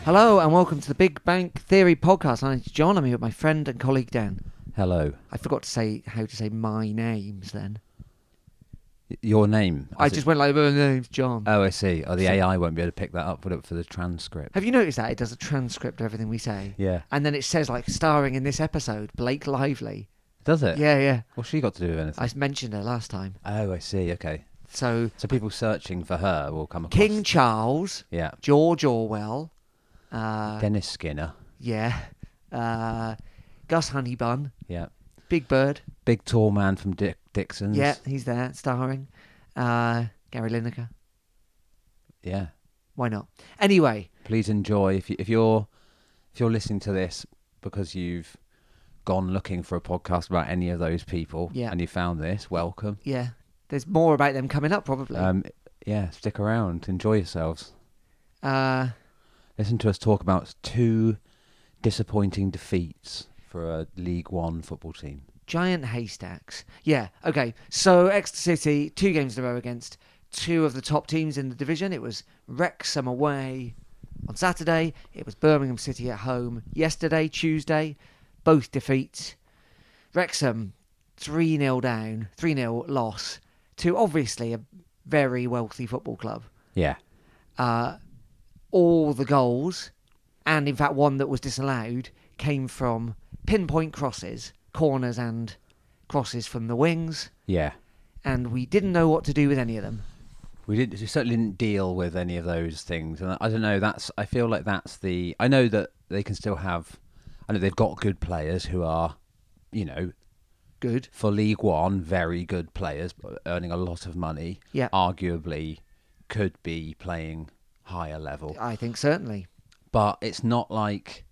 Hello and welcome to the Big Bang Theory podcast. My name's John. I'm here with my friend and colleague Dan. Hello. I forgot to say how to say my names then. Your name? I just went like, my name's John. Oh, I see. Oh, the AI won't be able to pick that up, would it, for the transcript? Have you noticed that? It does a transcript of everything we say. Yeah. And then it says, like, starring in this episode, Blake Lively. Does it? Yeah. What's she got to do with anything? I mentioned her last time. Oh, I see. Okay. So people searching for her will come across... King Charles. Yeah. George Orwell. Dennis Skinner. Yeah. Gus Honeybun. Yeah. Big Bird. Big tall man from Dixon's. Yeah, he's there, starring. Gary Lineker. Yeah. Why not? Anyway. Please enjoy. If you're listening to this because you've gone looking for a podcast about any of those people and you found this, welcome. Yeah. There's more about them coming up, probably. Yeah, stick around. Enjoy yourselves. Listen to us talk about 2 disappointing defeats for a League One football team. Giant haystacks. Yeah, okay. So Exeter City, 2 games in a row against 2 of the top teams in the division. It was Wrexham away on Saturday. It was Birmingham City at home yesterday, Tuesday. Both defeats. Wrexham 3-0 down, 3-0 loss to obviously a very wealthy football club. Yeah. All the goals, and in fact one that was disallowed, came from pinpoint crosses, corners and crosses from the wings. Yeah. And we didn't know what to do with any of them. We certainly didn't deal with any of those things. And I don't know, I feel like that's I know that they can still have... I know they've got good players who are, good. For League One, very good players, earning a lot of money. Yeah. Arguably could be playing higher level. I think certainly. But it's not like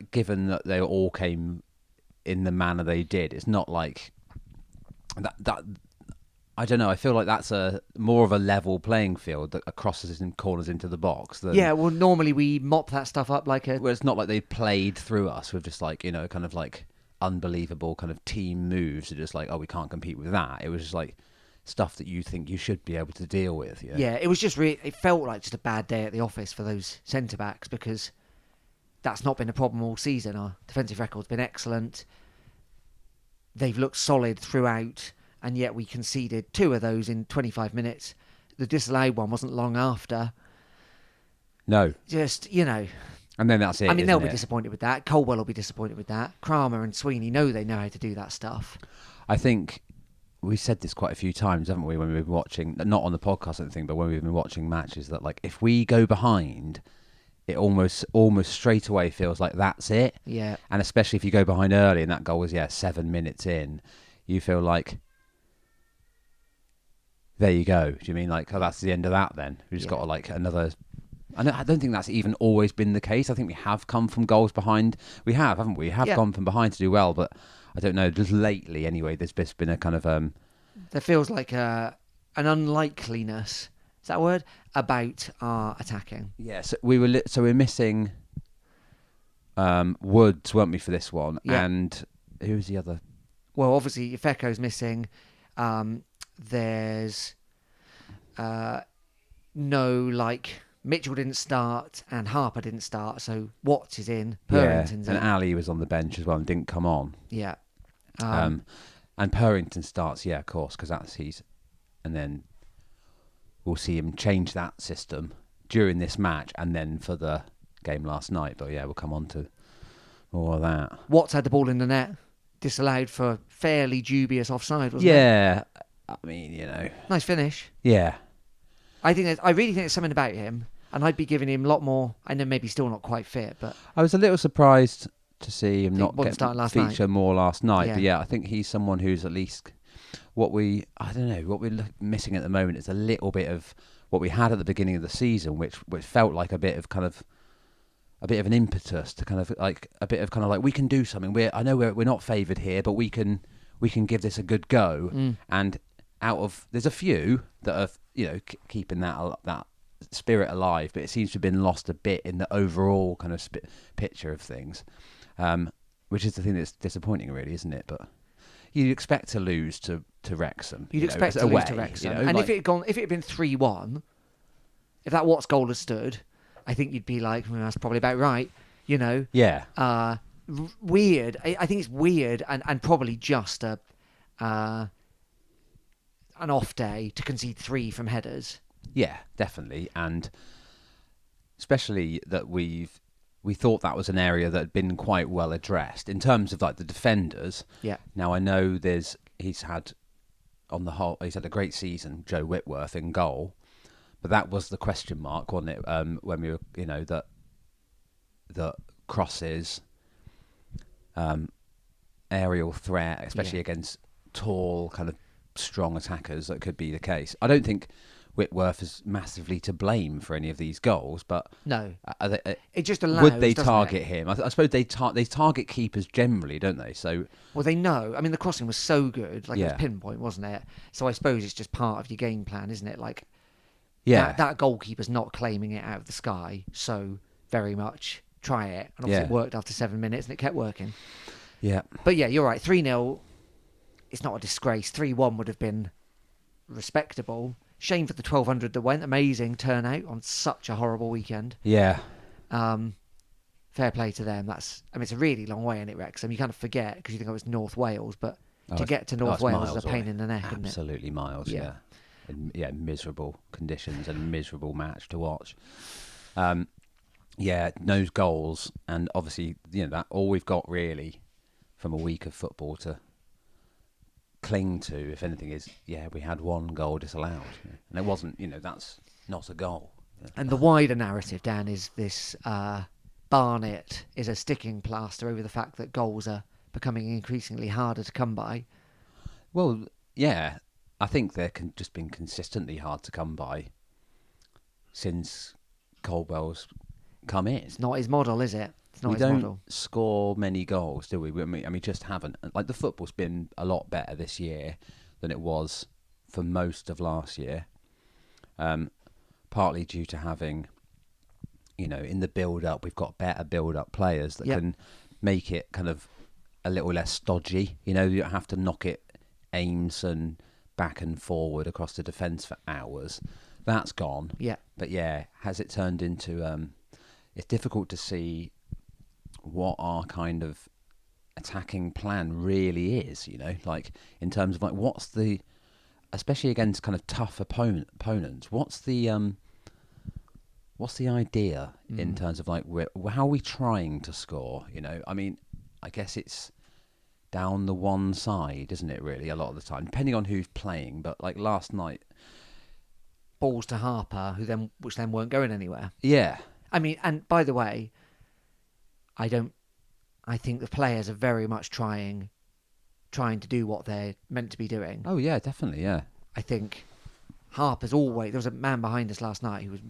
given that they all came in the manner they did, it's not like that I don't know, I feel like that's a more of a level playing field that crosses and corners into the box than, yeah, well normally we mop that stuff up like a... Well, it's not like they played through us with just kind of like unbelievable kind of team moves to just like, oh, we can't compete with that. It was just like stuff that you think you should be able to deal with. Yeah, it was just it felt like just a bad day at the office for those centre-backs because that's not been a problem all season. Our defensive record's been excellent. They've looked solid throughout, and yet we conceded 2 of those in 25 minutes. The disallowed one wasn't long after. No. Just, And then that's it. I mean, they'll be disappointed with that. Colwell will be disappointed with that. Kramer and Sweeney they know how to do that stuff. I think we said this quite a few times, haven't we, when we've been watching, not on the podcast or anything, but when we've been watching matches, that like if we go behind, it almost straight away feels like that's it. Yeah. And especially if you go behind early and that goal was 7 minutes in, you feel like there you go. Do you mean like, oh, that's the end of that then? We just got to like another... I don't think that's even always been the case. I think we have come from goals behind. We have, haven't we? We have gone from behind to do well, but I don't know. Just lately, anyway, there's been a kind of... There feels like an unlikeliness, is that a word? About our attacking. Yes, we're missing Woods, weren't we, for this one? Yeah. And who's the other? Well, obviously, Ifeko's missing. There's no, Mitchell didn't start and Harper didn't start, so Watts is in, Purrington's in. And Ali was on the bench as well and didn't come on. Yeah. And Purrington starts, of course, because and then we'll see him change that system during this match and then for the game last night. But we'll come on to more of that. Watts had the ball in the net, disallowed for fairly dubious offside, wasn't it? Yeah, I mean, Nice finish. Yeah. I really think there's something about him, and I'd be giving him a lot more. I know maybe still not quite fit, but I was a little surprised to see him not feature more last night. Yeah. But I think he's someone who's at least what we're missing at the moment is a little bit of what we had at the beginning of the season, which felt like a bit of an impetus to kind of like a bit of kind of like we can do something. I know we're not favoured here, but we can give this a good go. And there's a few that are keeping that spirit alive, but it seems to have been lost a bit in the overall kind of picture of things, which is the thing that's disappointing, really, isn't it? But you'd expect to lose to Wrexham. You'd expect to lose to Wrexham, and if it had been 3-1, if that Watts goal had stood, I think you'd be like, well, that's probably about right, you know. Yeah. Weird. I think it's weird and probably just an off day to concede 3 from headers. Yeah, definitely. And especially that we thought that was an area that had been quite well addressed in terms of like the defenders. Yeah. Now I know he's had on the whole he's had a great season, Joe Whitworth in goal, but that was the question mark, wasn't it? When we were, that crosses, aerial threat, especially against tall kind of strong attackers, that could be the case. I don't think Whitworth is massively to blame for any of these goals, but No. It just would allows, they doesn't target it? him? I suppose they target keepers generally, don't they? So Well, they know. I mean, the crossing was so good, like it was Yeah. pinpoint, wasn't it? So I suppose it's just part of your game plan, isn't it? Like yeah, that goalkeeper's not claiming it out of the sky, so very much try it. And obviously it worked after 7 minutes, and it kept working. yeah, But yeah, you're right. 3-0, it's not a disgrace. 3-1 would have been respectable. Shame for the 1,200 that went. Amazing turnout on such a horrible weekend. yeah, Fair play to them. It's a really long way in it, Wrexham. You kind of forget because you think it was North Wales, but to get to North it's Wales is miles a pain away. in the neck, isn't it? Absolutely miles. Yeah. Yeah, miserable conditions and miserable match to watch. No goals, and obviously that all we've got really from a week of football to cling to, if anything, is we had 1 goal disallowed, and it wasn't. That's not a goal. And the wider narrative, Dan, is this Barnet is a sticking plaster over the fact that goals are becoming increasingly harder to come by. Well, yeah, I think they're just been consistently hard to come by since Caldwell's come in. It's not his model, is it? It's not We his don't model. score many goals, do we? We just haven't. Like, the football's been a lot better this year than it was for most of last year. Partly due to having, in the build-up, we've got better build-up players that can make it kind of a little less stodgy. You don't have to knock it aims and back and forward across the defence for hours. That's gone. Yeah. But has it turned into... it's difficult to see what our kind of attacking plan really is, like in terms of like what's the, especially against kind of tough opponents, what's the idea in terms of like how are we trying to score? I mean, I guess it's down the one side, isn't it? Really, a lot of the time, depending on who's playing. But like last night, Balls to Harper, which then weren't going anywhere. Yeah. I mean, and by the way, I think the players are very much trying to do what they're meant to be doing. Oh yeah, definitely, yeah. I think Harper's always... There was a man behind us last night who was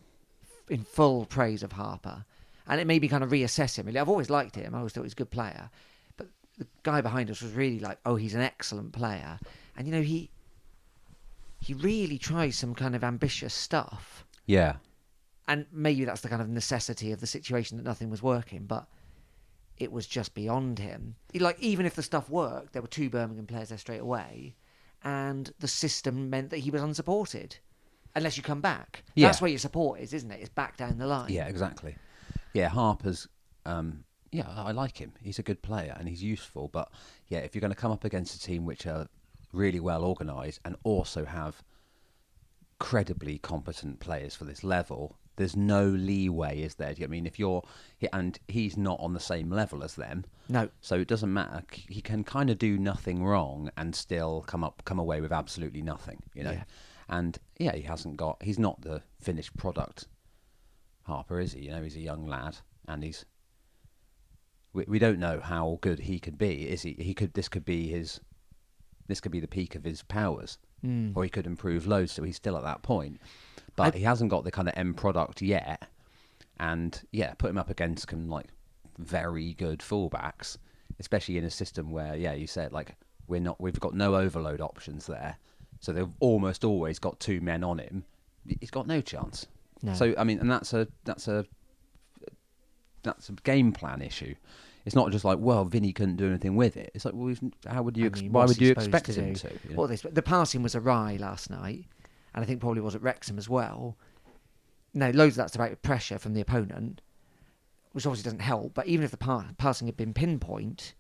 in full praise of Harper, and it made me kind of reassess him. I've always liked him. I always thought he was a good player, but the guy behind us was really like, oh, he's an excellent player. And he really tries some kind of ambitious stuff. Yeah. And maybe that's the kind of necessity of the situation that nothing was working, but it was just beyond him. Even if the stuff worked, there were 2 Birmingham players there straight away, and the system meant that he was unsupported. Unless you come back. Yeah. That's where your support is, isn't it? It's back down the line. Yeah, exactly. Yeah, Harper's... I like him. He's a good player and he's useful, but if you're going to come up against a team which are really well organised and also have credibly competent players for this level, there's no leeway, is there? I mean, and he's not on the same level as them. No. So it doesn't matter. He can kind of do nothing wrong and still come away with absolutely nothing, Yeah. And he's not the finished product, Harper, is he? He's a young lad, and we don't know how good he could be. Is he? This could be the peak of his powers, or he could improve loads. So he's still at that point, but he hasn't got the kind of end product yet. And put him up against some like very good fullbacks, especially in a system where you said like we've got no overload options there, so they've almost always got 2 men on him. He's got no chance. No. So I mean, and that's a game plan issue. It's not just like, well, Vinny couldn't do anything with it. It's like, well, why would you expect him to? The passing was awry last night, and I think probably was at Wrexham as well. No, loads of that's about pressure from the opponent, which obviously doesn't help. But even if the passing had been pinpoint,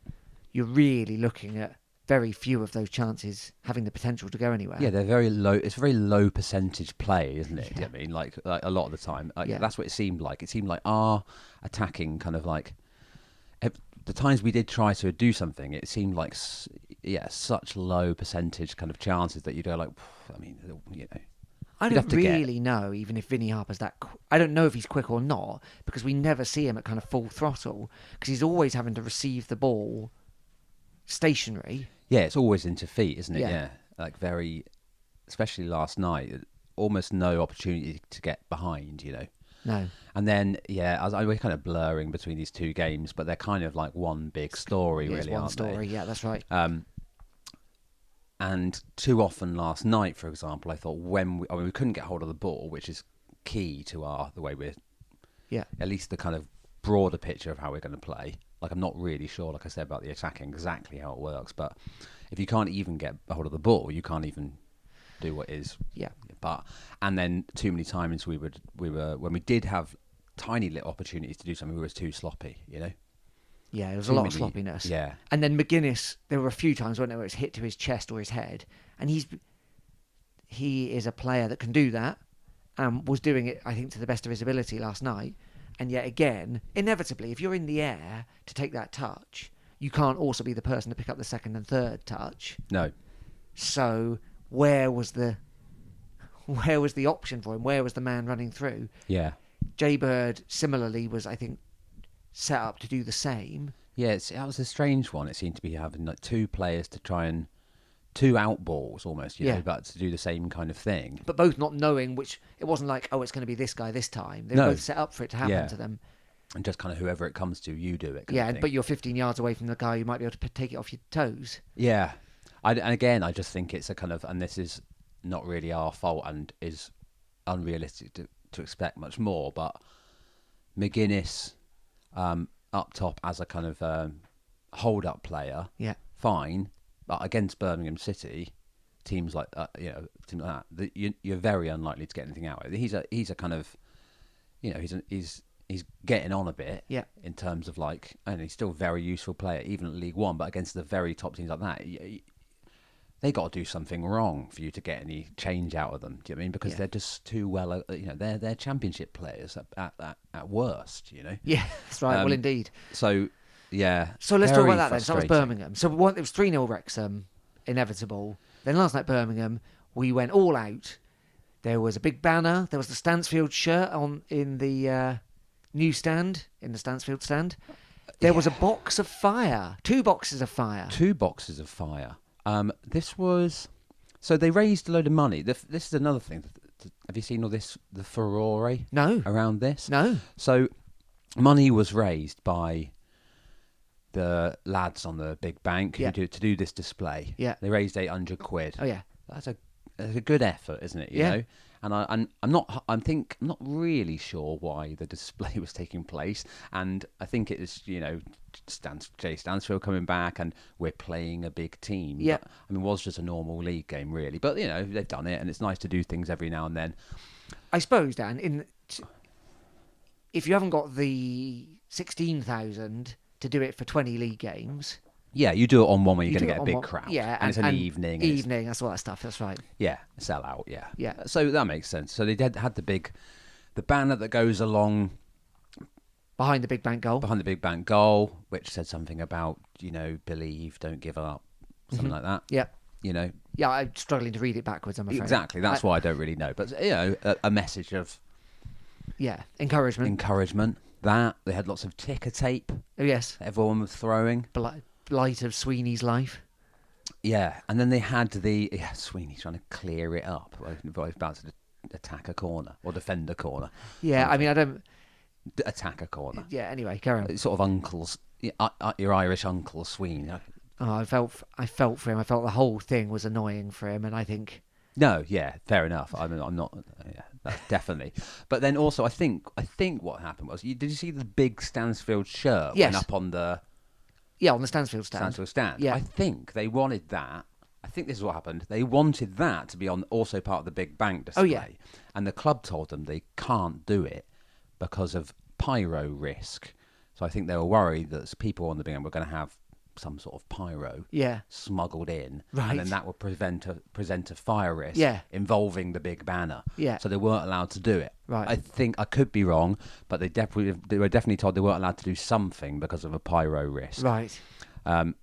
you're really looking at very few of those chances having the potential to go anywhere. Yeah, they're very low. It's very low percentage play, isn't it? Yeah. Do you know what I mean? Like a lot of the time, Yeah. that's what it seemed like. It seemed like our attacking kind of like the times we did try to do something, it seemed like such low percentage kind of chances that you go like, I mean, you know. I You'd have don't to really know even if Vinny Harper's that. I don't know if he's quick or not because we never see him at kind of full throttle because he's always having to receive the ball stationary. Yeah, it's always into feet, isn't it? Yeah. Yeah, like very, especially last night, almost no opportunity to get behind, you know. No. And then, we're kind of blurring between these two games, but they're kind of like one big story, Yeah, really, it's one aren't story. Yeah, that's right. they? And too often last night, for example, I thought we couldn't get hold of the ball, which is key to the way we're, at least the kind of broader picture of how we're going to play. Like, I'm not really sure, like I said, about the attacking exactly how it works, but if you can't even get a hold of the ball, you can't even do what is. Yeah. And then too many times we were when we did have tiny little opportunities to do something, we were too sloppy, you know. Yeah, there was Too a lot of many- sloppiness. Yeah. And then McGuinness, there were a few times when it was hit to his chest or his head, and he is a player that can do that, and was doing it, I think, to the best of his ability last night. And yet again, inevitably, if you're in the air to take that touch, you can't also be the person to pick up the second and third touch. No. So where was the option for him? Where was the man running through? Yeah. Jaybird similarly was, I think, set up to do the same. Yeah, that was a strange one. It seemed to be having like two players to try and two out balls almost, you know, but to do the same kind of thing. But both not knowing which. It wasn't like, oh, it's going to be this guy this time. They were both set up for it to happen to them. And just kind of whoever it comes to, you do it. Yeah, but you're 15 yards away from the guy who might be able to take it off your toes. Yeah. And again, I just think it's a kind of, and this is not really our fault and is unrealistic to expect much more, but McGuinness up top as a kind of hold-up player, fine, but against Birmingham City, teams like teams like that, you're very unlikely to get anything out of it. He's a kind of, you know, he's getting on a bit, in terms of like, and he's still a very useful player, even at League One, but against the very top teams like that, they got to do something wrong for you to get any change out of them. Do you know what I mean? Because they're just too well, you know, they're championship players at worst, you know? Yeah, that's right. Well, indeed. So, yeah. So let's talk about that then. So that was Birmingham. So it was 3-0 Wrexham, inevitable. Then last night, Birmingham, we went all out. There was a big banner. There was the Stansfield shirt in the newsstand, in the Stansfield stand. There was a box of fire. 2 boxes of fire. 2 boxes of fire. This was... So they raised a load of money. This is another thing. Have you seen all this, the furore around this? No. So money was raised by the lads on the big bank to do this display. Yeah. They raised 800 quid. Oh, yeah. That's a good effort, isn't it? You know? And I'm not really sure why the display was taking place. And I think it is, you know, Jay Stansfield coming back and we're playing a big team. Yeah. But, I mean, it was just a normal league game, really. But, you know, they've done it and it's nice to do things every now and then. I suppose, Dan, if you haven't got the 16,000 to do it for 20 league games... Yeah, you do it on one where you're going to get a big crowd. Yeah, and it's an evening. Evening, that's all that stuff, that's right. Yeah, sell out, yeah. Yeah. So that makes sense. So they had the banner that goes along... Behind the big bank goal. Behind the big bank goal, which said something about, you know, believe, don't give up, something like that. Yeah. You know. Yeah, I'm struggling to read it backwards, I'm afraid. Exactly, that's why I don't really know. But, you know, a message of... Yeah, encouragement. That. They had lots of ticker tape. Oh, yes. Everyone was throwing. Blight of Sweeney's life. Yeah, and then they had Sweeney trying to clear it up. I was about to attack a corner or defend a corner. Yeah, I mean, I don't... Attack a corner. Yeah, anyway, carry on. It's sort of uncles, your Irish uncle Sweeney. Oh, I felt for him. I felt the whole thing was annoying for him, and I think... No, yeah, fair enough. I mean, I'm not... Yeah, that's definitely. But then also, I think what happened was... Did you see the big Stansfield shirt Yes. went up on the... Yeah, on the Stansfield stand. Stansfield stand. Yeah. I think they wanted that I think this is what happened. They wanted that to be on also part of the big bank display. Oh, yeah. And the club told them they can't do it because of pyro risk. So I think they were worried that people on the big bank were going to have some sort of pyro Yeah. smuggled in, Right. and then that would present a fire risk Yeah. involving the big banner. Yeah. So they weren't allowed to do it. Right. I think I could be wrong, but they were definitely told they weren't allowed to do something because of a pyro risk. Right. Um,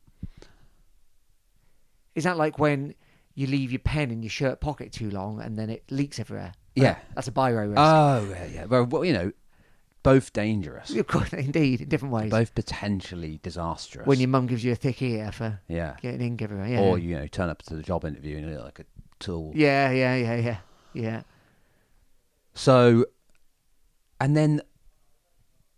Is that like when you leave your pen in your shirt pocket too long and then it leaks everywhere? Yeah. That's a biro risk. Oh, yeah. Well, you know, both dangerous. Of course, indeed, in different ways. Both potentially disastrous. When your mum gives you a thick ear for yeah. getting ink everywhere. Yeah. Or, you know, turn up to the job interview and you look like a tool. Yeah. So, and then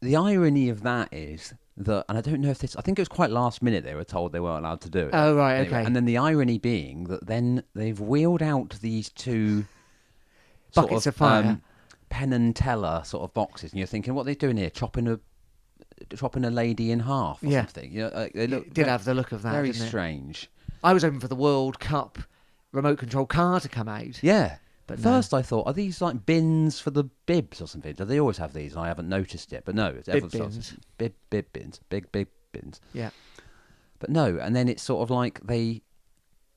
the irony of that is that, and I don't know if this, I think it was quite last minute they were told they weren't allowed to do it. Oh, right, Anyway, okay. And then the irony being that then they've wheeled out these two Buckets of fire. Penn and Teller sort of boxes, and you're thinking, what are they doing here? Chopping a lady in half or Yeah. something? You know, they look It did have the look of that, very didn't it? strange. I was hoping for the World Cup remote control car to come out. Yeah. But First, I thought, are these like bins for the bibs or something? Do they always have these? And I haven't noticed it. But no, it's Bib everyone's bins. Bib bins, big bins. Yeah. But no, and then it's sort of like they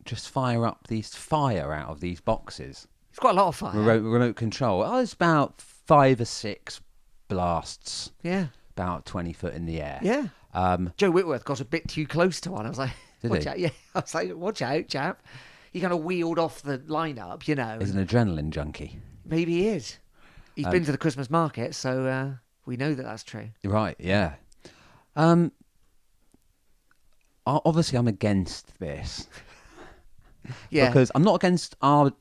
just fire up these fire out of these boxes. It's quite a lot of fire. Remote control. Oh, it's about 5 or 6 blasts, Yeah. about 20 foot in the air. Yeah. Um, Joe Whitworth got a bit too close to one. I was like, Did watch he? out. Yeah. I was like, watch out, chap. He kind of wheeled off the lineup, you know. He's an adrenaline junkie. Maybe he is. He's been to the Christmas market, so we know that that's true. Right, yeah. Obviously, I'm against this. Yeah. Because I'm not against our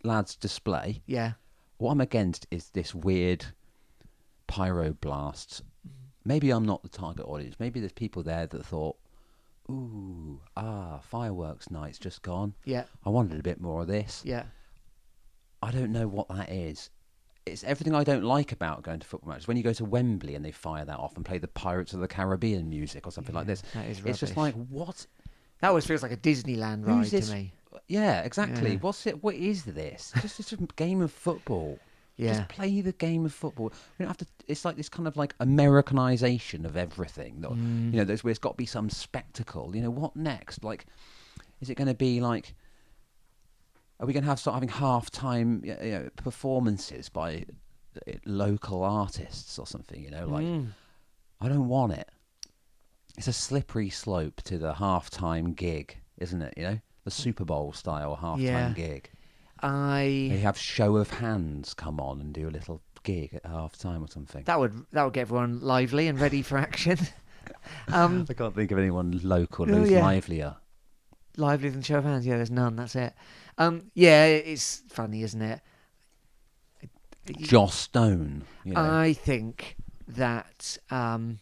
lads' display. Yeah. What I'm against is this weird pyroblast. Maybe I'm not the target audience. Maybe there's people there that thought, ooh, fireworks night's just gone. Yeah. I wanted a bit more of this. Yeah. I don't know what that is. It's everything I don't like about going to football matches. When you go to Wembley and they fire that off and play the Pirates of the Caribbean music or something like this. That is It's just rubbish. like, what? That always feels like a Disneyland ride Who's this? to me. Yeah, exactly. Yeah. What is this? Just a game of football. Yeah. Just play the game of football. You don't have to. It's like this kind of like Americanization of everything. That, You know, there's got to be some spectacle. You know, what next? Like, is it going to be like? Are we going to start having half-time performances by local artists or something? You know, like I don't want it. It's a slippery slope to the half-time gig, isn't it? You know, the Super Bowl style half-time gig. They have show of hands come on and do a little gig at half-time or something. That would get everyone lively and ready for action. I can't think of anyone local Oh, who's yeah. livelier. Livelier than show of hands. Yeah, there's none. That's it. Yeah, it's funny, isn't it? Joss Stone. You know. I think that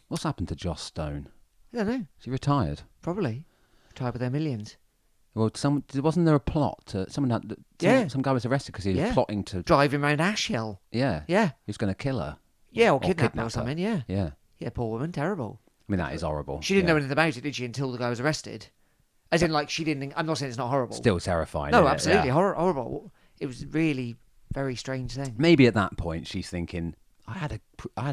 What's happened to Joss Stone? I don't know. Is he retired? Probably tied with their millions. Well, wasn't there a plot to some guy was arrested because he was Yeah. plotting to Driving around Ashhill. yeah Yeah. he was going to kill her. Yeah, or Or kidnap her kidnap or her. something. Yeah. Yeah, Yeah, poor woman. Terrible. I mean that is horrible. She didn't yeah. know anything about it, did she, until the guy was arrested? As in, like, she didn't. I'm not saying it's not horrible. Still terrifying. No, isn't it? absolutely Yeah. horrible. It was really very strange thing. Maybe at that point she's thinking, I had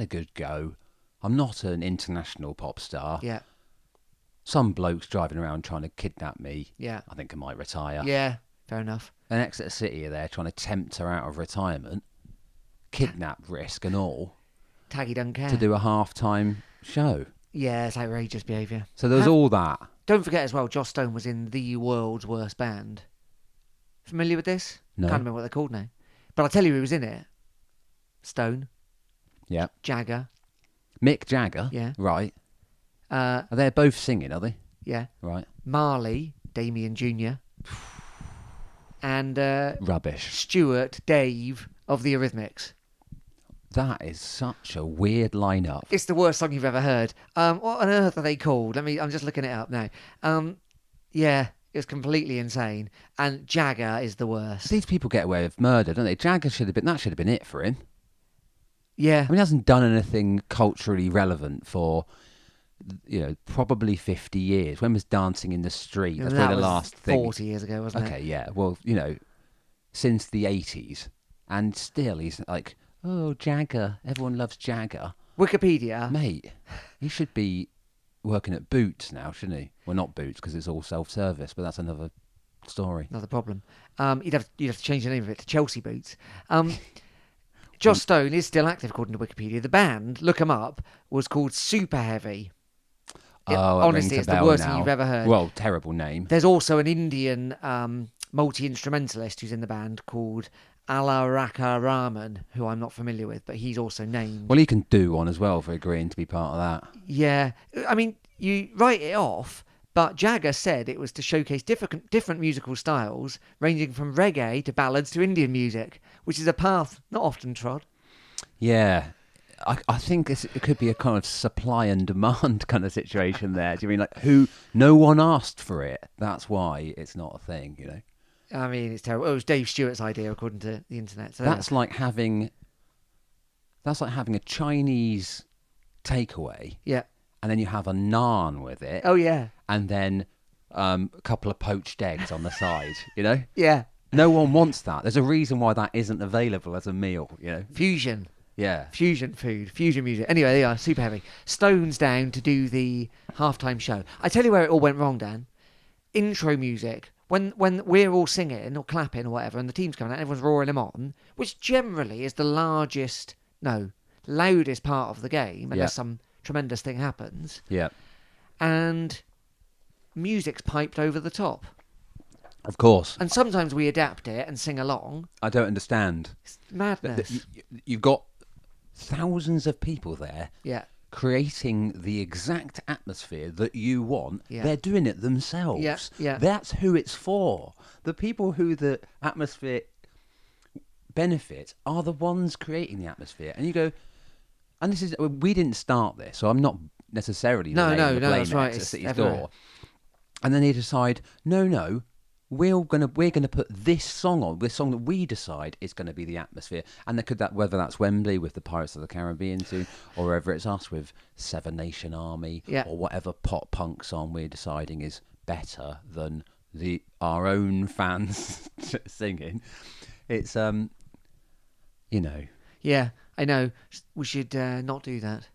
a good go. I'm not an international pop star. Yeah. Some bloke's driving around trying to kidnap me. Yeah. I think I might retire. Yeah. Fair enough. And Exeter City are there trying to tempt her out of retirement, kidnap risk and all, Taggy don't care. to do a half-time show. Yeah, it's outrageous behaviour. So there was all that. Don't forget as well, Joss Stone was in the world's worst band. Familiar with this? No. Can't remember what they're called now. But I'll tell you who was in it. Stone, Yeah. Jagger, Mick Jagger. Yeah. Right. uh, Are they both singing, are they? yeah, Right. Marley, Damien Jr., and Rubbish. Stuart, Dave of the Eurythmics. That is such a weird lineup. It's the worst song you've ever heard. What on earth are they called? I'm just looking it up now. Yeah, it was completely insane. And Jagger is the worst. These people get away with murder, don't they? Jagger should have been it for him. Yeah. I mean, he hasn't done anything culturally relevant for probably 50 years. When was Dancing in the Street? That's And probably that the was last thing. 40 years ago, wasn't it? Okay, yeah. Well, since the 80s, and still he's like, oh, Jagger. Everyone loves Jagger. Wikipedia. Mate, he should be working at Boots now, shouldn't he? Well, not Boots, because it's all self-service, but that's another story. Another problem. You'd have to change the name of it to Chelsea Boots. Joss Stone is still active according to Wikipedia. The band, look 'em up, was called Super Heavy. Honestly, it's the worst thing you've ever heard. Well, terrible name. There's also an Indian multi-instrumentalist who's in the band called Alaraka Raman, who I'm not familiar with, but he's also named. Well, he can do one as well for agreeing to be part of that. Yeah. I mean, you write it off, but Jagger said it was to showcase different musical styles, ranging from reggae to ballads to Indian music, which is a path not often trod. Yeah. I think it could be a kind of supply and demand kind of situation there. Do you mean no one asked for it? That's why it's not a thing, I mean, it's terrible. It was Dave Stewart's idea, according to the internet. So that's like having a Chinese takeaway. Yeah. And then you have a naan with it. Oh yeah. And then a couple of poached eggs on the side. Yeah. No one wants that. There's a reason why that isn't available as a meal. Fusion. Yeah. Fusion food, fusion music. Anyway, they are Super Heavy. Stone's down to do the halftime show. I tell you where it all went wrong, Dan. Intro music. When we're all singing or clapping or whatever, and the team's coming out, everyone's roaring them on, which generally is the loudest part of the game, unless some tremendous thing happens. Yeah. And music's piped over the top. Of course. And sometimes we adapt it and sing along. I don't understand. It's madness. You've got thousands of people there. Yeah. Creating the exact atmosphere that you want. Yeah. They're doing it themselves. Yeah, yeah. That's who it's for. The people who the atmosphere benefits are the ones creating the atmosphere. And you go, and we didn't start this, so I'm not necessarily No, blame that's right. Exeter It's City's everywhere. door. And then they decide, no, we're gonna put this song on, this song that we decide is gonna be the atmosphere, and whether that's Wembley with the Pirates of the Caribbean soon, or whether it's us with Seven Nation Army, or whatever pop punk song we're deciding is better than our own fans singing. It's Yeah, I know. We should not do that.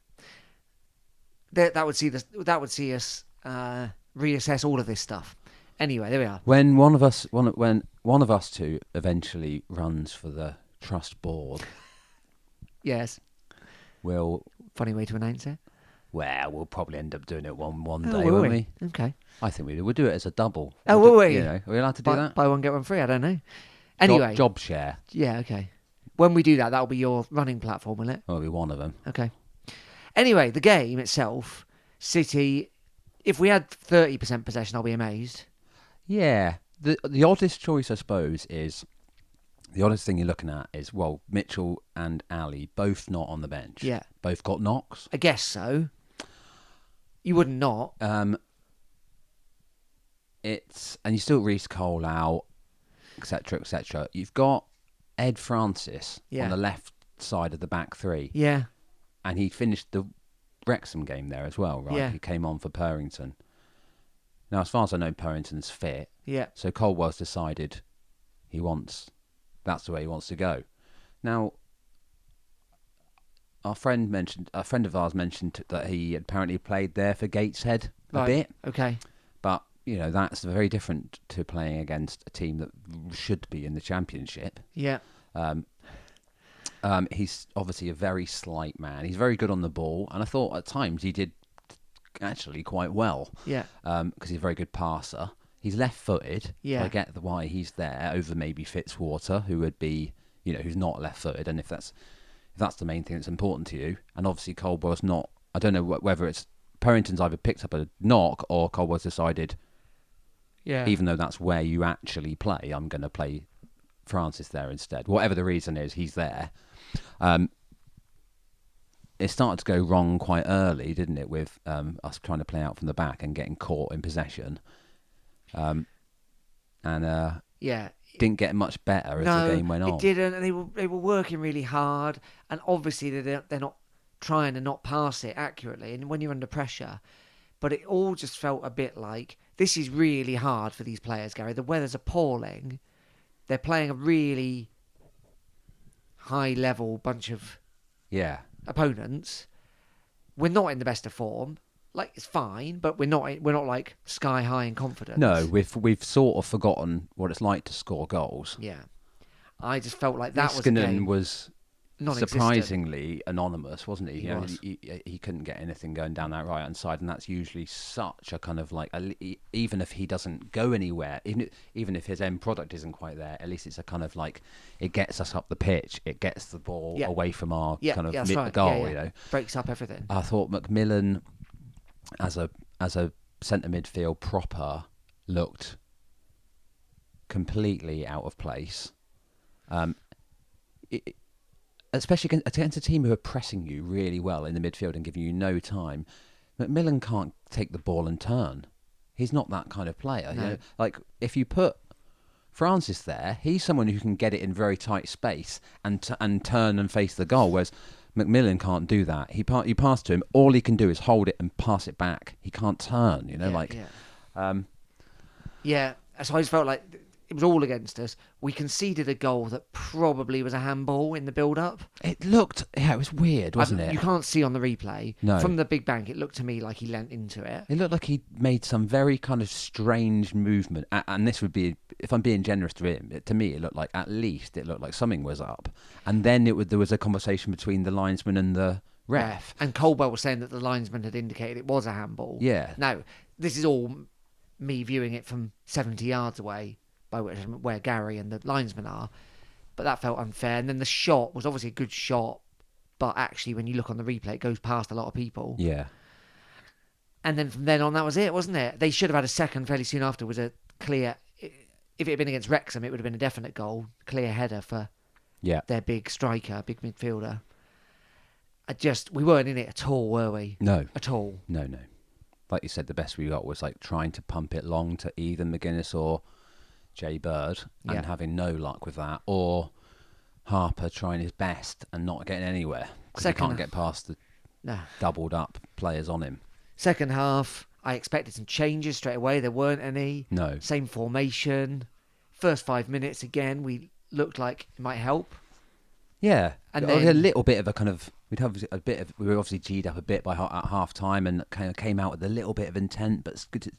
That would see us reassess all of this stuff. Anyway, there we are. When one of us two eventually runs for the trust board, Yes. Funny way to announce it. We'll probably end up doing it one Oh, day, will won't we? we? Okay. I think we'll do it as a double. Oh, will we? Are we allowed to do that? Buy one, get one free? I don't know. Anyway. Job share. Yeah, okay. When we do that, that'll be your running platform, will it? That'll be one of them. Okay. Anyway, the game itself, City, if we had 30% possession, I'll be amazed. Yeah. The oddest choice, I suppose, is... The oddest thing you're looking at is, Mitchell and Ali, both not on the bench. Yeah. Both got knocks. I guess so. You wouldn't not. And you still Reece Cole out, etc., etc. You've got Ed Francis on the left side of the back three. Yeah. And he finished the Wrexham game there as well, right? Yeah. He came on for Purrington. Now, as far as I know, Purrington's fit. Yeah. So Colwell's decided that's the way he wants to go. Now, a friend of ours mentioned that he apparently played there for Gateshead a bit. Okay. But, that's very different to playing against a team that should be in the Championship. Yeah. He's obviously a very slight man. He's very good on the ball. And I thought at times he did actually quite well. Yeah. Because he's a very good passer. He's left-footed. Yeah. So I get why he's there over maybe Fitzwater, who would be, who's not left-footed. And if that's the main thing that's important to you. And obviously Colwell's not. I don't know whether it's Purrington's either picked up a knock or Colwell's decided. Yeah. Even though that's where you actually play, I'm going to play Francis there instead. Whatever the reason is, he's there. It started to go wrong quite early, didn't it, with us trying to play out from the back and getting caught in possession. Yeah. Didn't get much better as the game went on. It didn't, and they were working really hard, and obviously they're not trying to not pass it accurately, and when you're under pressure. But it all just felt a bit like this is really hard for these players, Gary. The weather's appalling. They're playing a really high-level bunch of opponents. We're not in the best of form. Like, it's fine, but we're not like sky high in confidence. No, we've sort of forgotten what it's like to score goals. Yeah, I just felt like that Niskanen was non-existent. surprisingly anonymous, wasn't he? He was. He couldn't get anything going down that right hand side, and that's usually such a kind of like even if he doesn't go anywhere, even if his end product isn't quite there, at least it's a kind of like it gets us up the pitch, it gets the ball away from our kind of goal. You know, breaks up everything. I thought Macmillan as a centre midfield proper looked completely out of place. Especially against a team who are pressing you really well in the midfield and giving you no time. Macmillan can't take the ball and turn. He's not that kind of player. No. You know? Like, if you put Francis there, he's someone who can get it in very tight space and turn and face the goal, whereas Macmillan can't do that. You pass to him, all he can do is hold it and pass it back. He can't turn, you know, so I just felt like it was all against us. We conceded a goal that probably was a handball in the build-up. It looked, it was weird, wasn't it? You can't see on the replay. No. From the big bank, it looked to me like he leant into it. It looked like he made some very kind of strange movement. And this would be, if I'm being generous to him, to me, it looked like something was up. And then there was a conversation between the linesman and the ref. And Colwell was saying that the linesman had indicated it was a handball. Yeah. Now, this is all me viewing it from 70 yards away, where Gary and the linesman are, but that felt unfair. And then the shot was obviously a good shot, but actually when you look on the replay, it goes past a lot of people. Yeah. And then from then on, that was it, wasn't it? They should have had a second fairly soon after. Was a clear, if it had been against Wrexham, it would have been a definite goal, clear header for their big striker, big midfielder. We weren't in it at all, were we? No. At all. No. Like you said, the best we got was like trying to pump it long to either McGuinness or Jay Bird and having no luck with that, or Harper trying his best and not getting anywhere because he can't get past the doubled up players on him. Second half, I expected some changes straight away. There weren't any. No. Same formation. First 5 minutes again, we looked like it might help. Yeah, and then a little bit of a kind of we were obviously G'd up a bit at half time and kind of came out with a little bit of intent, but it's good.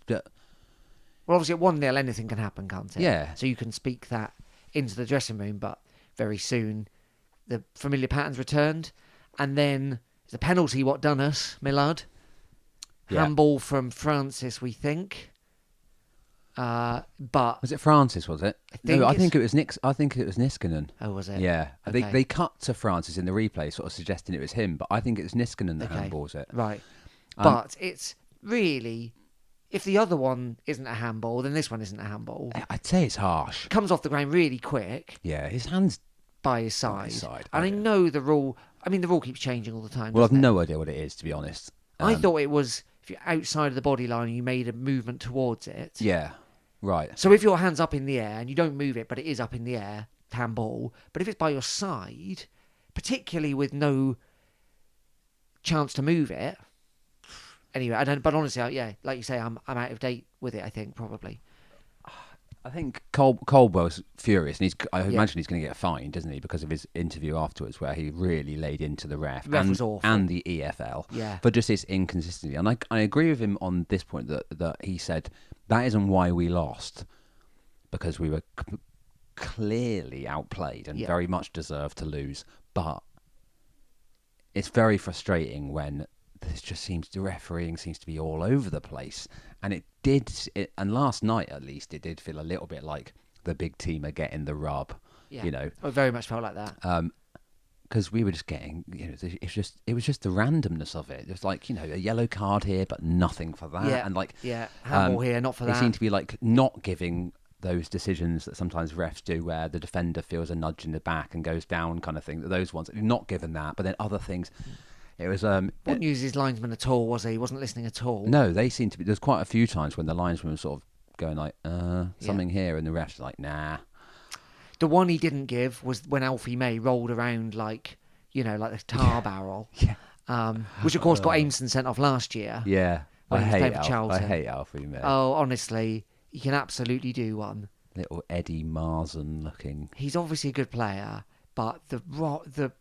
Well, obviously at 1-0 anything can happen, can't it? Yeah. So you can speak that into the dressing room, but very soon the familiar patterns returned, and then the penalty what done us, Millard. Handball from Francis, we think. But was it Francis? Was it? I think it was Nick. I think it was Niskanen. Oh, was it? Yeah, Okay. they cut to Francis in the replay, sort of suggesting it was him, but I think it was Niskanen that handballs it. Right, but it's really, if the other one isn't a handball, then this one isn't a handball. I'd say it's harsh. It comes off the ground really quick. Yeah, his hands by his side. And I know the rule. I mean, the rule keeps changing all the time. Well, I've no idea what it is, to be honest. I thought it was if you're outside of the body line and you made a movement towards it. Yeah. Right. So if your hand's up in the air and you don't move it, but it is up in the air, handball. But if it's by your side, particularly with no chance to move it, anyway, I don't. But honestly, like you say, I'm out of date with it. I think probably. I think Caldwell's furious, and I imagine he's going to get fined, doesn't he, because of his interview afterwards, where he really laid into the ref was awful. And the EFL for just his inconsistency. And I agree with him on this point that he said that isn't why we lost, because we were clearly outplayed and very much deserved to lose. But it's very frustrating when the refereeing seems to be all over the place. And and last night at least, it did feel a little bit like the big team are getting the rub. Yeah. You know, it very much felt like that. Because we were just getting, it was just the randomness of it. It was like, a yellow card here, but nothing for that. Yeah. And like, handball here, not for that. They seem to be like not giving those decisions that sometimes refs do, where the defender feels a nudge in the back and goes down, kind of thing. Those ones, not given that, but then other things. It was. Wouldn't use his linesman at all, was he? He wasn't listening at all. No, they seem to be. There's quite a few times when the linesman was sort of going like, something here, and the ref's like, nah. The one he didn't give was when Alfie May rolled around like the tar barrel. Yeah. which of course got Aimson sent off last year. Yeah. When I he was hate playing for Alf. Charlton. I hate Alfie May. Oh, honestly, he can absolutely do one. Little Eddie Marzen looking. He's obviously a good player, but the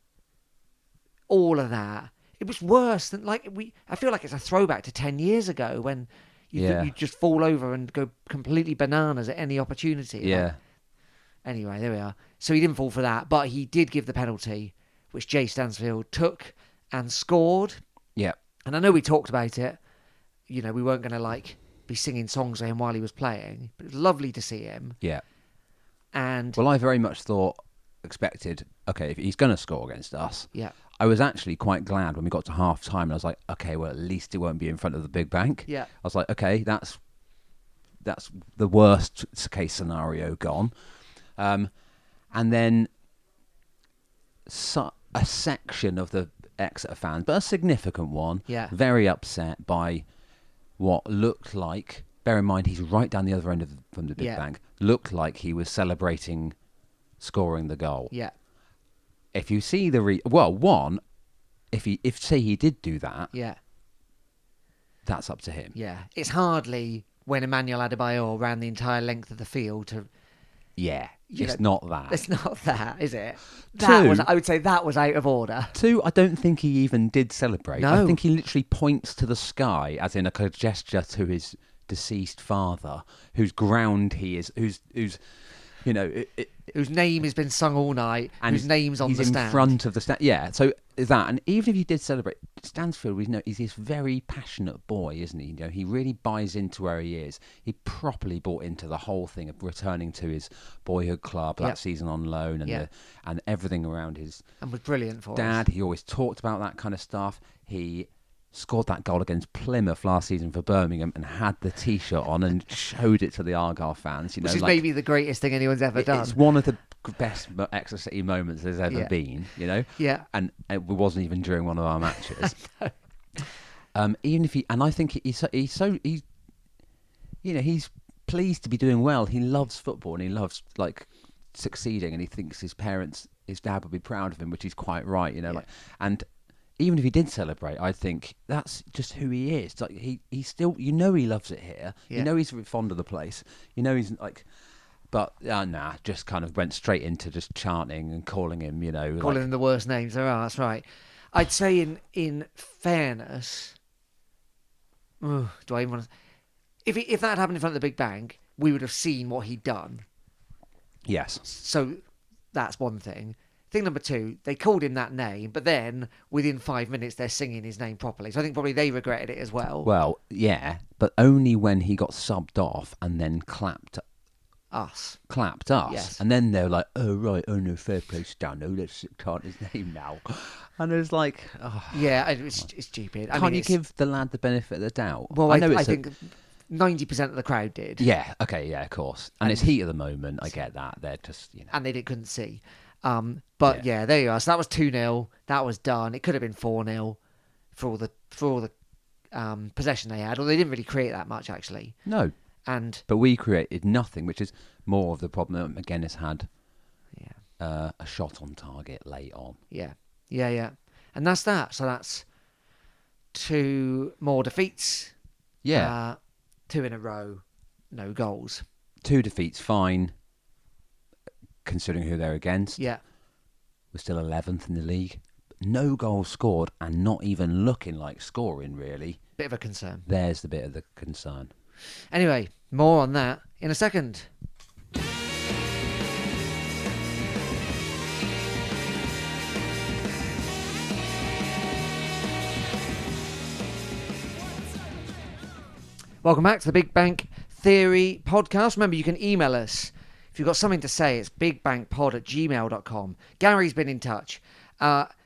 all of that, it was worse than I feel like it's a throwback to 10 years ago when you just fall over and go completely bananas at any opportunity. Yeah. Anyway, there we are. So he didn't fall for that, but he did give the penalty, which Jay Stansfield took and scored. Yeah. And I know we talked about it. We weren't going to be singing songs to him while he was playing, but it was lovely to see him. Yeah. And well, I very much expected, okay, if he's going to score against us. Yeah. I was actually quite glad when we got to half time, and I was like, okay, well, at least it won't be in front of the big bank. Yeah. I was like, okay, that's the worst case scenario gone. And then a section of the Exeter fans, but a significant one, very upset by what looked like, bear in mind he's right down the other end from the big bank, looked like he was celebrating scoring the goal. Yeah. If you see if say he did do that, that's up to him. Yeah. It's hardly when Emmanuel Adebayor ran the entire length of the field to... Yeah, it's not that. It's not that, is it? I would say that was out of order. 2, I don't think he even did celebrate. No. I think he literally points to the sky as in a gesture to his deceased father, whose ground he is, whose whose name has been sung all night, and whose name's on the stand. He's in front of the stand. Yeah, so that, and even if he did celebrate, Stansfield, he's this very passionate boy, isn't he? He really buys into where he is. He properly bought into the whole thing of returning to his boyhood club that season on loan, and everything around his and was brilliant for dad. us. He always talked about that kind of stuff. He scored that goal against Plymouth last season for Birmingham and had the T-shirt on and showed it to the Argyle fans. Which is maybe the greatest thing anyone's ever done. It's one of the best Exeter City moments there's ever been, Yeah. And it wasn't even during one of our matches. Even if I think he's pleased to be doing well. He loves football and he loves succeeding, and he thinks his dad would be proud of him, which is quite right, and even if he did celebrate, I think that's just who he is. He still, he loves it here. Yeah. He's fond of the place. He's but just kind of went straight into just chanting and calling him, calling him the worst names there are. That's right. I'd say in fairness, do I even want to? If that had happened in front of the big bank, we would have seen what he'd done. Yes. So that's one thing. Thing number 2, they called him that name, but then within 5 minutes they're singing his name properly. So I think probably they regretted it as well. Well, yeah, but only when he got subbed off and then clapped us. Yes. And then they're like, oh, right, oh, no, fair play, Stano, let's chant his name now. And it's like... Oh, yeah, it's stupid. Can't you give the lad the benefit of the doubt? Well, I think 90% of the crowd did. Yeah, okay, yeah, of course. And it's heat of the moment, I get that. They're just, And they couldn't see. But there you are. So that was 2-0. That was done. It could have been 4-0 for all the possession they had. Or they didn't really create that much, actually. No. But we created nothing, which is more of the problem that McGuinness had. Yeah. A shot on target late on. Yeah. And that's that. So that's 2 more defeats. Yeah. 2 in a row. No goals. 2 defeats, fine. Considering who they're against. Yeah. We're still 11th in the league. No goals scored and not even looking like scoring, really. Bit of a concern. There's the bit of the concern. Anyway, more on that in a second. Welcome back to the Big Bank Theory podcast. Remember, you can email us. If you've got something to say, it's bigbankpod@gmail.com. Gary's been in touch,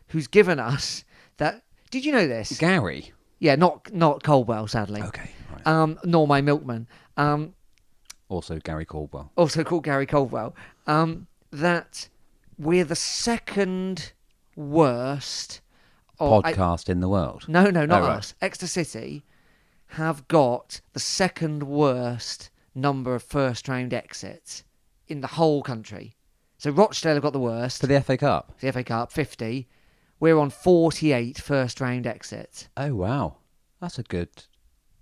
who's given us that... Did you know this? Gary? Yeah, not Coldwell, sadly. Okay, right. Nor my milkman. Also Gary Caldwell. Also called Gary Coldwell. That we're the second worst... podcast in the world? No, not us. Right. Exeter City have got the second worst number of first-round exits in the whole country. So Rochdale have got the worst. For the FA Cup? The FA Cup, 50. We're on 48 first-round exits. Oh, wow. That's a good...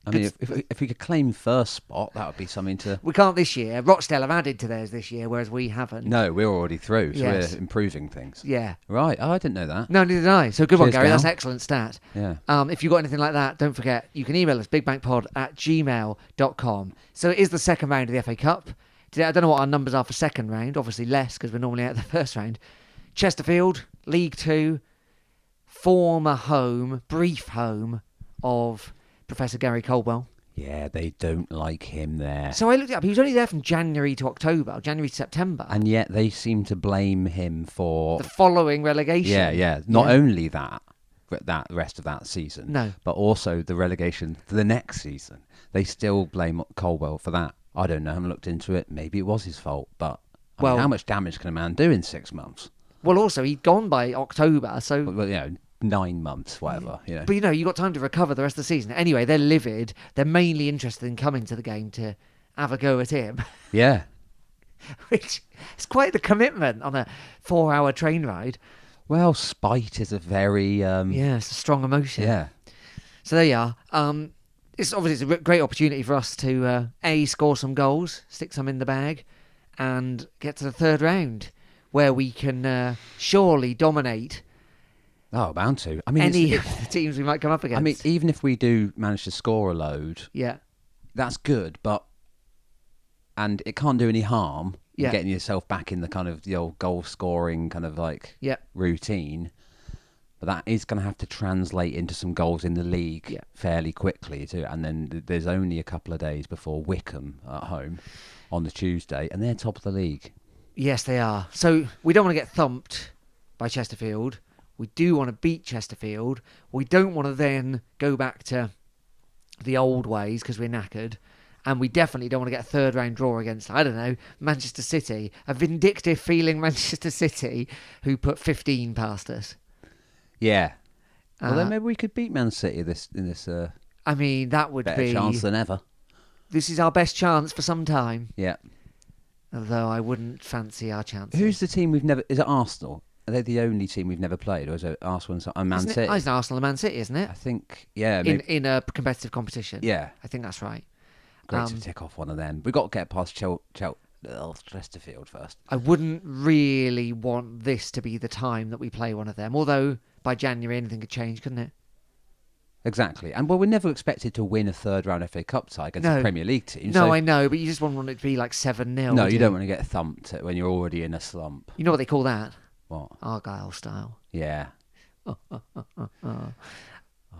I mean, if we could claim first spot, that would be something to... We can't this year. Rochdale have added to theirs this year, whereas we haven't. No, we're already through, so Yes. we're improving things. Yeah. Right. Oh, I didn't know that. No, neither did I. So good one, Cheers, Gary. Gal. That's an excellent stat. Yeah. If you've got anything like that, don't forget, you can email us, bigbankpod@gmail.com. So it is the second round of the FA Cup. Today, I don't know what our numbers are for second round. Obviously less, because we're normally out of the first round. Chesterfield, League Two, former home, brief home of Professor Gary Caldwell. Yeah, they don't like him there. So I looked it up. He was only there from January to October, January to September. And yet they seem to blame him for... the following relegation. Yeah. Not only that rest of that season, No. but also the relegation for the next season. They still blame Colwell for that. I don't know. I haven't looked into it. Maybe it was his fault, but I mean, how much damage can a man do in 6 months? Well, also, he'd gone by October, so... Well, 9 months, whatever. But, you've got time to recover the rest of the season. Anyway, they're livid. They're mainly interested in coming to the game to have a go at him. Yeah. Which is quite the commitment on a 4-hour train ride. Well, spite is a very... Yeah, it's a strong emotion. Yeah. So there you are. It's obviously a great opportunity for us to, score some goals, stick some in the bag, and get to the third round, where we can surely dominate... Oh, bound to. I mean, any of the teams we might come up against. I mean, even if we do manage to score a load, yeah, that's good, and it can't do any harm in Yeah. getting yourself back in the kind of the old goal scoring kind of like yeah, routine. But that is going to have to translate into some goals in the league fairly quickly too. And then there's only a couple of days before Wickham at home on the Tuesday, and they're top of the league. yes, they are. So we don't want to get thumped by Chesterfield. We do want to beat Chesterfield. We don't want to then go back to the old ways because we're knackered. And we definitely don't want to get a third round draw against, I don't know, Manchester City. A vindictive feeling Manchester City who put 15 past us. Yeah. Well, then maybe we could beat Man City in this I mean, that would better be... chance than ever. This is our best chance for some time. Yeah. Although I wouldn't fancy our chances. Who's the team we've never... Is it Arsenal? Are they the only team we've never played, or is it Arsenal and Man City? It's Arsenal and Man City, isn't it? I think, yeah. In a competitive competition. Yeah. I think that's right. Great to tick off one of them. We've got to get past Chesterfield first. I wouldn't really want this to be the time that we play one of them, although by January anything could change, couldn't it? Exactly. And well, we're never expected to win a third round FA Cup tie against a Premier League team. No, I know, but you just wouldn't want it to be like 7-0. No, you don't want to get thumped when you're already in a slump. You know what they call that? What? Argyle style. Yeah.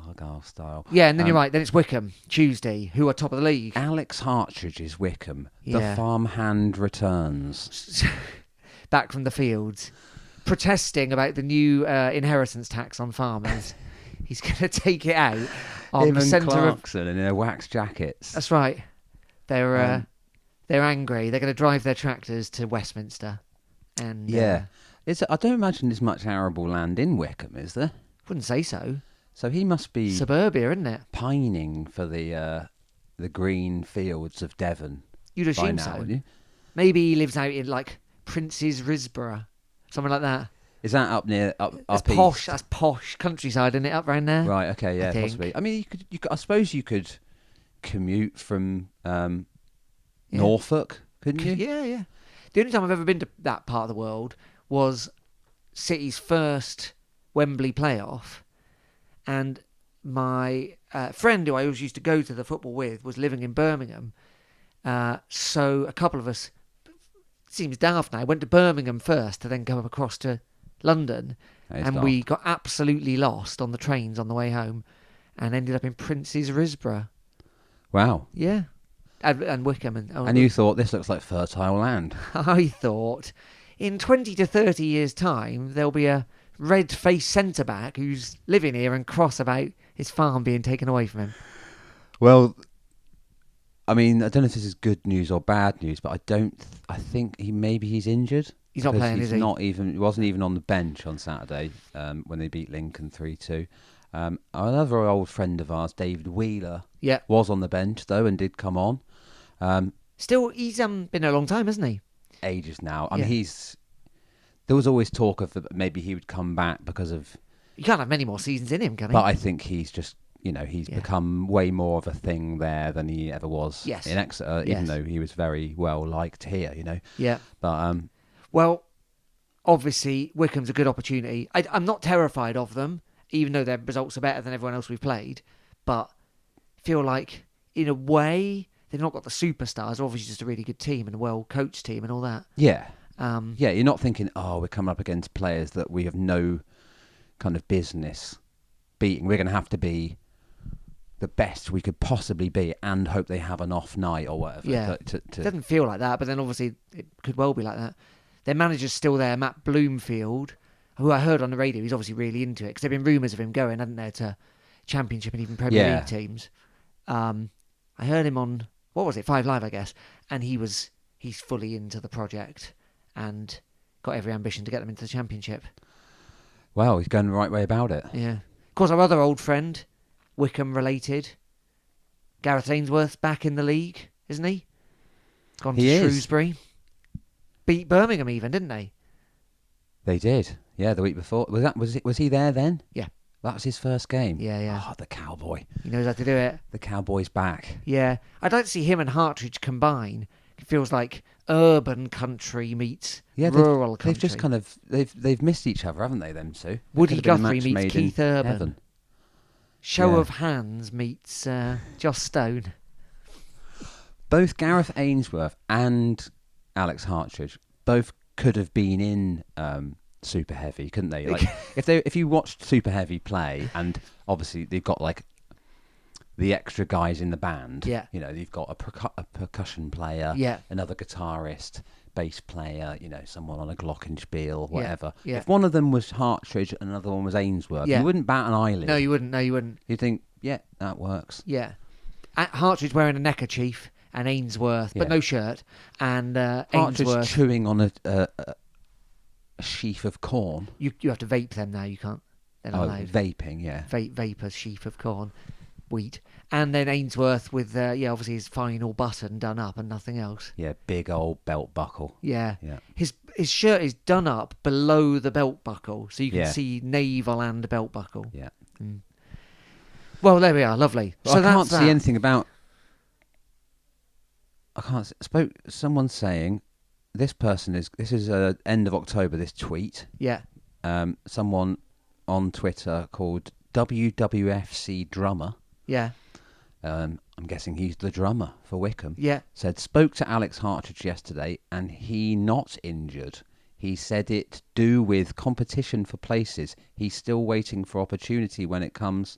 Argyle style. Yeah, and then you're right. Then it's Wickham, Tuesday, who are top of the league. Alex Hartridge's Wickham. Yeah. The farmhand returns. Back from the fields, protesting about the new inheritance tax on farmers. He's going to take it out on Him the and centre of... Clarkson in their wax jackets. That's right. They're angry. They're going to drive their tractors to Westminster. And yeah. I don't imagine there's much arable land in Wickham, is there? Wouldn't say so. So he must be Suburbia, isn't it? pining for the green fields of Devon. You'd by assume now, so. wouldn't you? Maybe he lives out in like Prince's Risborough, something like that. Is that up near up Posh. east? That's posh countryside, isn't it? Up round there. Right. Okay. Yeah. think. Possibly. I mean, you could. I suppose you could commute from Norfolk, couldn't you? Yeah. The only time I've ever been to that part of the world was City's first Wembley playoff, and my friend who I always used to go to the football with was living in Birmingham. So a couple of us, seems daft now, went to Birmingham first to then come across to London, and we got absolutely lost on the trains on the way home and ended up in Prince's Risborough. Wow. Yeah. And Wickham. And you thought this looks like fertile land. I thought in 20 to 30 years' time, there'll be a red-faced centre-back who's living here and cross about his farm being taken away from him. Well, I mean, I don't know if this is good news or bad news, but I think he's injured. He's not playing, is he? He wasn't even on the bench on Saturday when they beat Lincoln 3-2. Another old friend of ours, David Wheeler, was on the bench though and did come on. Still, he's been a long time, hasn't he? Ages now. I mean, there was always talk of maybe he would come back because of You can't have many more seasons in him, can he? But I think he's just, he's Yeah. become way more of a thing there than he ever was Yes. in Exeter, Yes. even though he was very well liked here, Yeah. But Well, obviously, Wycombe's a good opportunity. I'm not terrified of them, even though their results are better than everyone else we've played. But I feel like, in a way, they've not got the superstars. They're obviously just a really good team and a well-coached team and all that. yeah, Um, yeah, you're not thinking, oh, we're coming up against players that we have no kind of business beating. We're going to have to be the best we could possibly be and hope they have an off night or whatever. Yeah. It doesn't feel like that, but then obviously it could well be like that. Their manager's still there, Matt Bloomfield, who I heard on the radio. He's obviously really into it because there have been rumours of him going, hadn't there, to Championship and even Premier League teams. I heard him on, what was it, 5 Live, I guess, and he's fully into the project and got every ambition to get them into the Championship. Well, he's going the right way about it. Yeah. Of course, our other old friend, Wycombe related, Gareth Ainsworth's back in the league, isn't he? Gone to Shrewsbury. Beat Birmingham even, didn't they? They did. Yeah, the week before. Was he there then? Yeah. That was his first game. Yeah. Oh, the cowboy. He knows how to do it. The cowboy's back. Yeah. I'd like to see him and Hartridge combine. It feels like urban country meets rural country. They've just kind of they've missed each other, haven't they? Them two. Woody Guthrie meets Keith Urban. Heaven. Show of Hands meets Joss Stone. Both Gareth Ainsworth and Alex Hartridge both could have been in Super Heavy, couldn't they? Like if you watched Super Heavy play, and obviously they've got like the extra guys in the band. Yeah. You've got a percussion player, another guitarist, bass player, someone on a glockenspiel, whatever. Yeah. If one of them was Hartridge and another one was Ainsworth, you wouldn't bat an eyelid. No, you wouldn't. You'd think, yeah, that works. Yeah. Hartridge wearing a neckerchief and Ainsworth, but no shirt. And Hartridge Ainsworth chewing on a sheaf of corn. You have to vape them now. You can't. They're not allowed. Vaping, yeah. Vape a sheaf of corn, wheat, and then Ainsworth with obviously his final button done up and nothing else. Yeah, big old belt buckle. Yeah. Yeah. His shirt is done up below the belt buckle, so you can see navel and belt buckle. Yeah. Mm. Well, there we are. Lovely. Well, so I can't that's see anything about. I can't. Someone saying this is end of October. This tweet. Yeah. Someone on Twitter called WWFC Drummer. Yeah. I'm guessing he's the drummer for Wycombe. Yeah. Said spoke to Alex Hartridge yesterday, and he not injured. He said it do with competition for places. He's still waiting for opportunity when it comes.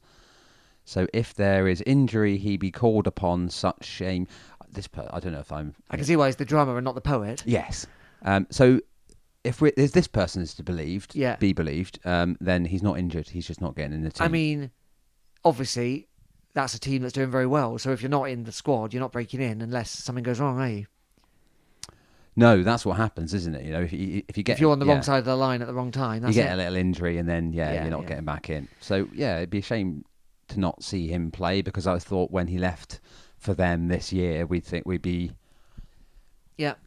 So if there is injury, he be called upon. Such shame. I don't know if I'm. I can see why he's the drummer and not the poet. Yes. So if this person is to be believed, then he's not injured. He's just not getting in the team. I mean, obviously, that's a team that's doing very well. So if you're not in the squad, you're not breaking in unless something goes wrong, are you? No, that's what happens, isn't it? If you're on the wrong side of the line at the wrong time, that's you get a little injury, and then you're not yeah. getting back in. So it'd be a shame to not see him play, because I thought when he left for them this year, we'd be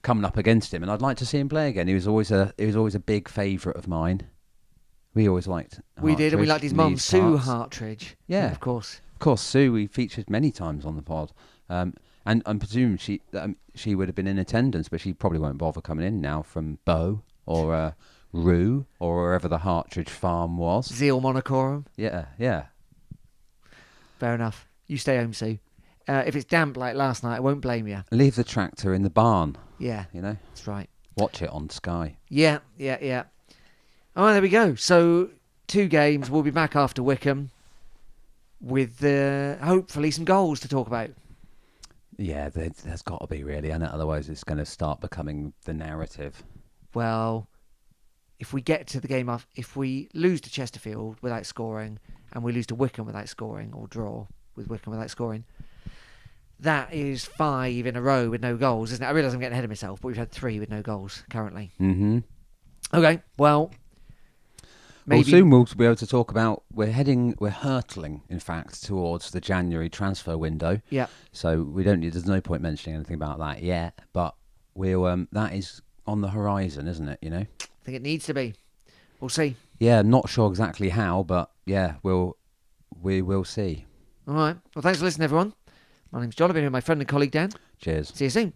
coming up against him, and I'd like to see him play again. He was always a big favourite of mine. We always liked. We did, and we liked his mum, Sue Hartridge. Yeah, of course. Of course, Sue we featured many times on the pod, and I'm presuming she would have been in attendance, but she probably won't bother coming in now from Bow or Rue or wherever the Hartridge farm was. Zeal Monocorum. Yeah. Fair enough. You stay home, Sue. If it's damp like last night, I won't blame you. Leave the tractor in the barn. Yeah. That's right. Watch it on Sky. Yeah. All right, there we go. So 2 games. We'll be back after Wycombe with hopefully some goals to talk about. Yeah, there's got to be, really, and otherwise it's going to start becoming the narrative. Well, if we get to the game if we lose to Chesterfield without scoring, and we lose to Wycombe without scoring, or draw with Wycombe without scoring, that is 5 in a row with no goals, isn't it? I realise I'm getting ahead of myself, but we've had 3 with no goals currently. Mm-hmm. Okay, well, maybe... Well, soon we'll be able to talk about... We're hurtling, in fact, towards the January transfer window. Yeah. So there's no point mentioning anything about that yet, but that is on the horizon, isn't it, I think it needs to be. We'll see. Yeah, not sure exactly how, but yeah, we will see. All right. Well, thanks for listening, everyone. My name's John. I've been here with my friend and colleague Dan. Cheers. See you soon.